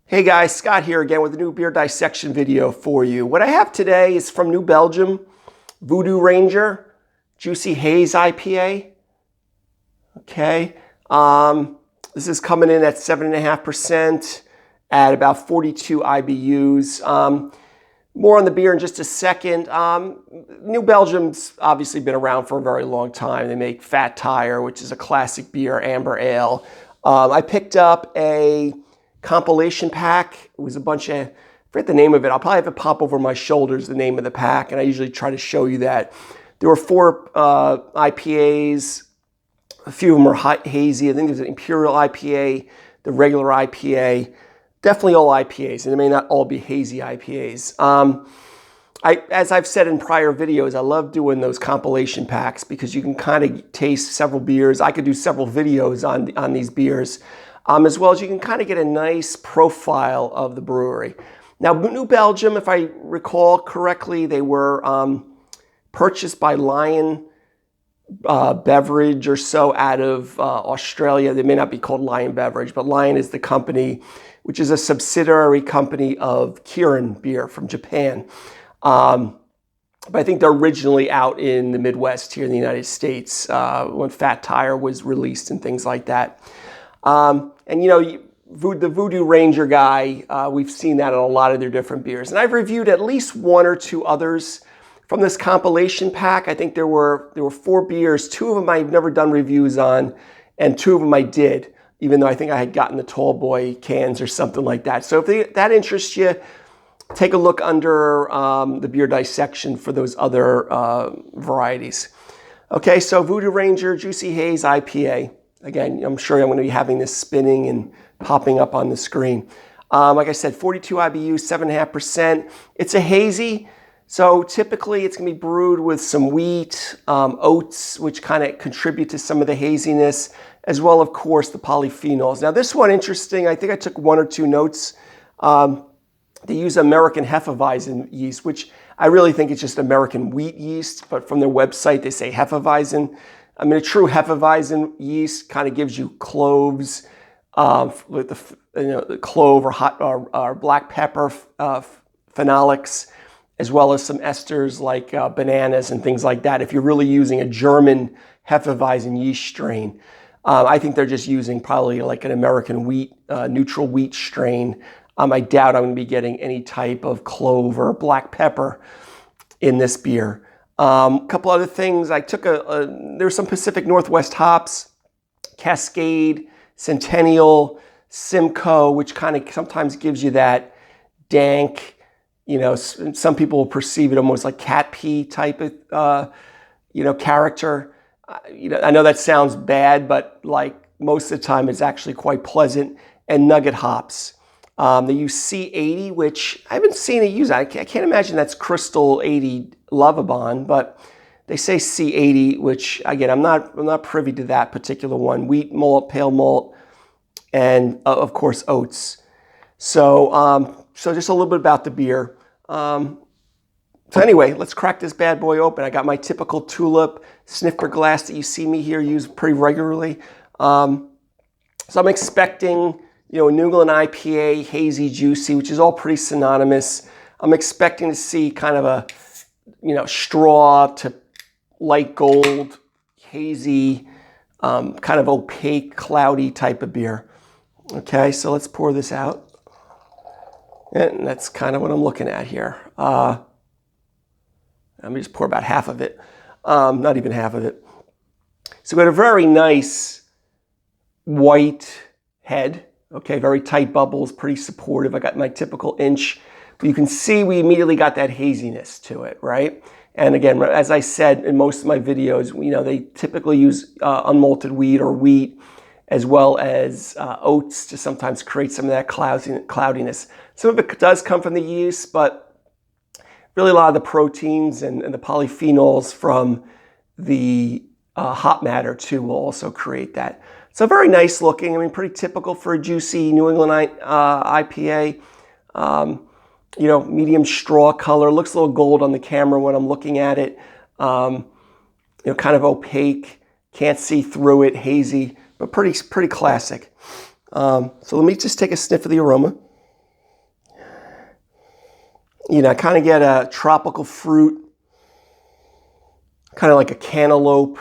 Hey guys, Scott here again with a new beer dissection video for you. What I have today is from New Belgium, Voodoo Ranger, Juicy Haze IPA. Okay, this is coming in at 7.5% at about 42 IBUs. More on the beer in just a second. New Belgium's obviously been around for a very long time. They make Fat Tire, which is a classic beer, amber ale. I picked up a compilation pack. It was a bunch of, I forget the name of it. I'll probably have it pop over my shoulders, the name of the pack, and I usually try to show you that. There were 4 IPAs. A few of them are hazy. I think there's an Imperial IPA, the regular IPA. Definitely all IPAs, and they may not all be hazy IPAs. As I've said in prior videos, I love doing those compilation packs because you can kind of taste several beers. I could do several videos on these beers. As well as you can kind of get a nice profile of the brewery. Now, New Belgium, if I recall correctly, they were purchased by Lion Beverage or so out of Australia. They may not be called Lion Beverage, but Lion is the company, which is a subsidiary company of Kirin beer from Japan. But I think they're originally out in the Midwest here in the United States when Fat Tire was released and things like that. And you know, the Voodoo Ranger guy, we've seen that in a lot of their different beers. And I've reviewed at least 1 or 2 others from this compilation pack. I think there were 4 beers. 2 of them I've never done reviews on, and 2 of them I did, even though I think I had gotten the Tall Boy cans or something like that. So if that interests you, take a look under the beer dissection for those other varieties. Okay, so Voodoo Ranger, Juicy Haze IPA. Again, I'm sure I'm going to be having this spinning and popping up on the screen. Like I said, 42 IBU, 7.5%. It's a hazy, so typically it's going to be brewed with some wheat, oats, which kind of contribute to some of the haziness, as well, of course, the polyphenols. Now, this one, interesting, I think I took 1 or 2 notes. They use American Hefeweizen yeast, which I really think it's just American wheat yeast, but from their website, they say Hefeweizen. I mean, a true Hefeweizen yeast kind of gives you cloves, with the clove or black pepper phenolics, as well as some esters like bananas and things like that. If you're really using a German Hefeweizen yeast strain, I think they're just using probably like an American wheat, neutral wheat strain. I doubt I'm going to be getting any type of clove or black pepper in this beer. A couple other things, I took there's some Pacific Northwest hops, Cascade, Centennial, Simcoe, which kind of sometimes gives you that dank, you know, some people will perceive it almost like cat pee type of, character. I know that sounds bad, but like most of the time it's actually quite pleasant. And nugget hops. They use C80, which I haven't seen it used. I can't imagine that's Crystal 80 Lovabond, but they say C80, which again, I'm not privy to that particular one. Wheat malt, pale malt, and of course oats. So, so just a little bit about the beer. So anyway, let's crack this bad boy open. I got my typical tulip snifter glass that you see me here use pretty regularly. So I'm expecting, a New England IPA, hazy, juicy, which is all pretty synonymous. I'm expecting to see kind of a, straw to light gold, hazy, kind of opaque, cloudy type of beer. Okay, so let's pour this out. And that's kind of what I'm looking at here. Let me just pour about half of it. Not even half of it. So we got a very nice white head. Okay, very tight bubbles, pretty supportive. I got my typical inch. But you can see we immediately got that haziness to it, right? And again, as I said in most of my videos, they typically use unmalted wheat or wheat, as well as oats to sometimes create some of that cloudiness. Some of it does come from the yeast, but really a lot of the proteins and the polyphenols from the hop matter too will also create that. So very nice looking. I mean, pretty typical for a juicy New England IPA. Medium straw color. Looks a little gold on the camera when I'm looking at it. Kind of opaque. Can't see through it. Hazy, but pretty classic. So let me just take a sniff of the aroma. You know, I kind of get a tropical fruit, kind of like a cantaloupe,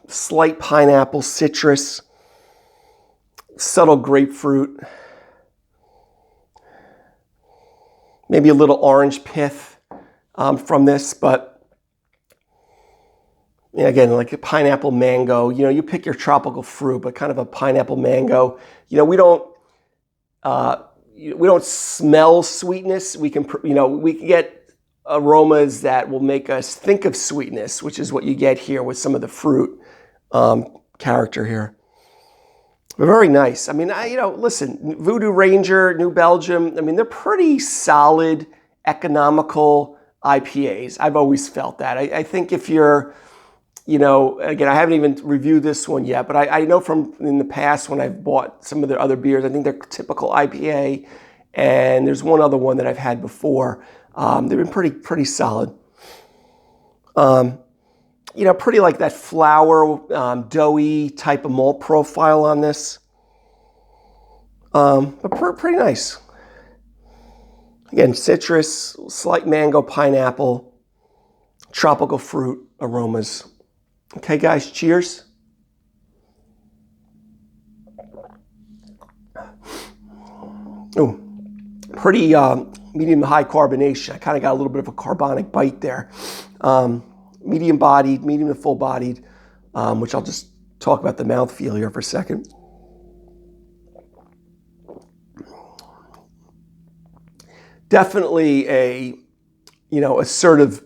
slight pineapple, citrus, subtle grapefruit, maybe a little orange pith from this, but yeah, again, like a pineapple mango. You know, you pick your tropical fruit, but kind of a pineapple mango. You know, we don't smell sweetness. We can, you know, we can get aromas that will make us think of sweetness, which is what you get here with some of the fruit character here. But very nice. I mean, you know, listen, Voodoo Ranger, New Belgium, I mean, they're pretty solid, economical IPAs. I've always felt that. I think if you're, you know, again, I haven't even reviewed this one yet, but I know from in the past when I've bought some of their other beers, I think they're typical IPA, and there's one other one that I've had before. They've been pretty solid. You know, pretty like that flour, doughy type of malt profile on this. But pretty nice. Again, citrus, slight mango, pineapple, tropical fruit aromas. Okay, guys, cheers. Oh, pretty medium to high carbonation. I kind of got a little bit of a carbonic bite there. Medium bodied, medium to full bodied, which I'll just talk about the mouthfeel here for a second. Definitely a, you know, assertive,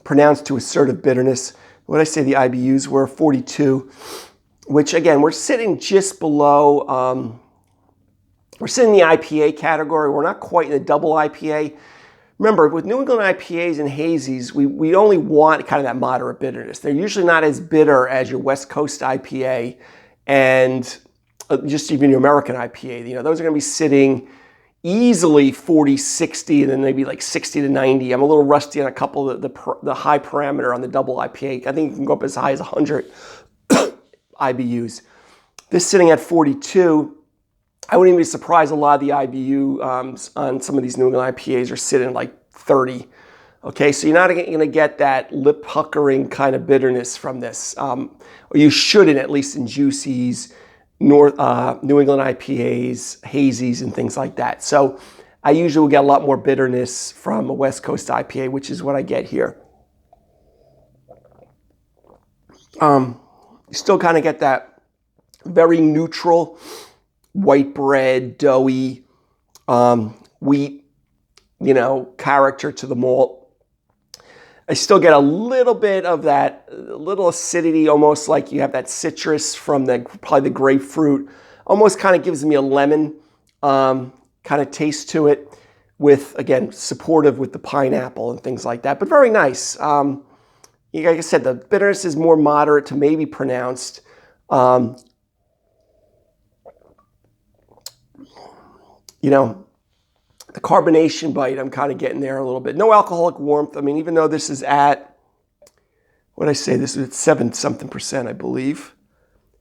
pronounced to assertive bitterness. What did I say the IBUs were? 42, which again, we're sitting just below, we're sitting in the IPA category. We're not quite in the double IPA. Remember, with New England IPAs and hazies, we only want kind of that moderate bitterness. They're usually not as bitter as your West Coast IPA and just even your American IPA. You know, those are going to be sitting easily 40, 60, and then maybe like 60 to 90. I'm a little rusty on a couple of the high parameter on the double IPA. I think you can go up as high as 100 IBUs. This sitting at 42. I wouldn't even be surprised a lot of the IBU on some of these New England IPAs are sitting like 30. Okay, so you're not going to get that lip puckering kind of bitterness from this. Or you shouldn't, at least in juicies, New England IPAs, hazies, and things like that. So I usually will get a lot more bitterness from a West Coast IPA, which is what I get here. You still kind of get that very neutral, white bread, doughy, wheat, you know, character to the malt. I still get a little bit of that, little acidity, almost like you have that citrus from probably the grapefruit. Almost kind of gives me a lemon kind of taste to it with, again, supportive with the pineapple and things like that, but very nice. Like I said, the bitterness is more moderate to maybe pronounced. You know, the carbonation bite, I'm kind of getting there a little bit. No alcoholic warmth. I mean, even though this is at, what did I say? This is at 7-something%, I believe.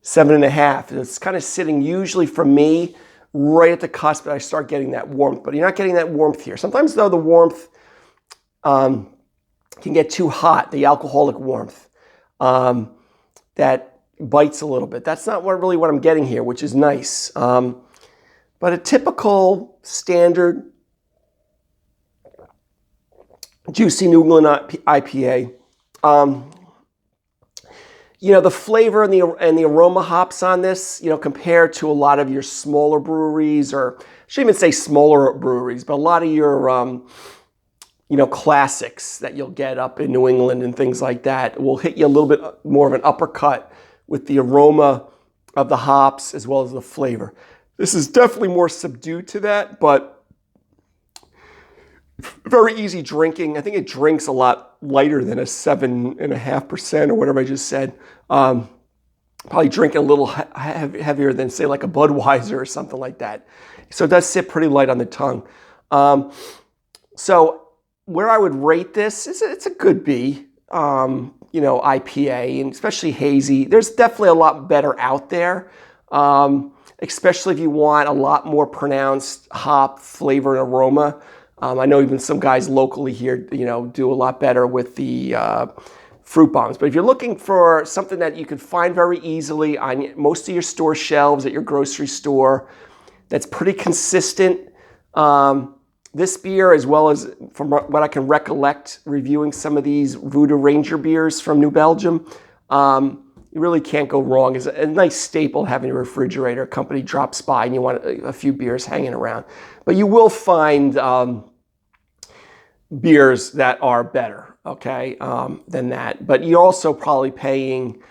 7.5. It's kind of sitting usually for me right at the cusp that I start getting that warmth. But you're not getting that warmth here. Sometimes, though, the warmth can get too hot, the alcoholic warmth. That bites a little bit. That's not really what I'm getting here, which is nice. But a typical standard juicy New England IPA. You know, the flavor and the aroma hops on this, you know, compared to a lot of your smaller breweries, or I shouldn't even say smaller breweries, but a lot of your, you know, classics that you'll get up in New England and things like that will hit you a little bit more of an uppercut with the aroma of the hops as well as the flavor. This is definitely more subdued to that, but very easy drinking. I think it drinks a lot lighter than a 7.5% or whatever I just said. Probably drinking a little heavier than, say, like a Budweiser or something like that. So it does sit pretty light on the tongue. So where I would rate this is it's a good B. You know, IPA, and especially hazy. There's definitely a lot better out there. Especially if you want a lot more pronounced hop flavor and aroma. I know even some guys locally here, you know, do a lot better with the fruit bombs. But if you're looking for something that you can find very easily on most of your store shelves at your grocery store, that's pretty consistent, this beer, as well as from what I can recollect reviewing some of these Voodoo Ranger beers from New Belgium, you really can't go wrong. It's a nice staple having a refrigerator. A company drops by and you want a few beers hanging around. But you will find beers that are better, okay, than that. But you're also probably paying,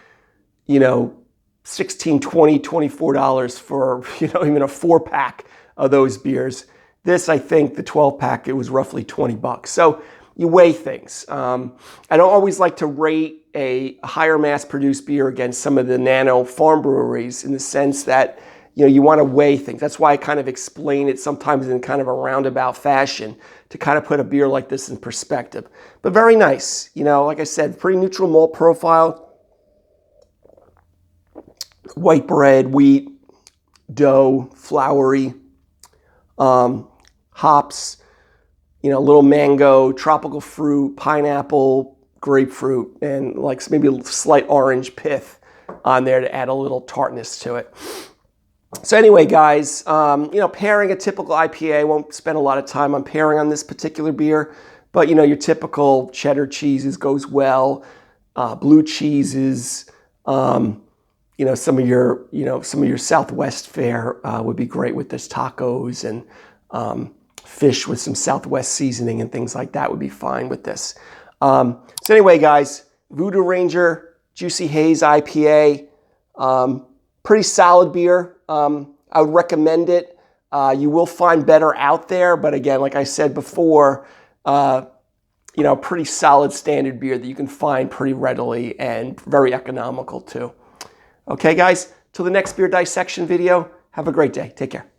you know, $16, $20, $24 for, you know, even a 4-pack of those beers. This, I think, the 12-pack, it was roughly 20 bucks. So you weigh things. I don't always like to rate a higher mass-produced beer against some of the nano farm breweries, in the sense that, you know, you want to weigh things. That's why I kind of explain it sometimes in kind of a roundabout fashion, to kind of put a beer like this in perspective. But very nice. You know, like I said, pretty neutral malt profile. White bread, wheat, dough, floury, hops, you know, a little mango, tropical fruit, pineapple, grapefruit, and like maybe a slight orange pith on there to add a little tartness to it. So anyway, guys, you know, pairing a typical IPA, won't spend a lot of time on pairing on this particular beer, but, you know, your typical cheddar cheeses goes well, blue cheeses, you know, some of your Southwest fare would be great with this. Tacos and fish with some Southwest seasoning and things like that would be fine with this. So anyway, guys, Voodoo Ranger Juicy Haze IPA, pretty solid beer. I would recommend it. You will find better out there, but again, like I said before, you know, pretty solid standard beer that you can find pretty readily and very economical too. Okay, guys, till the next beer dissection video, have a great day. Take care.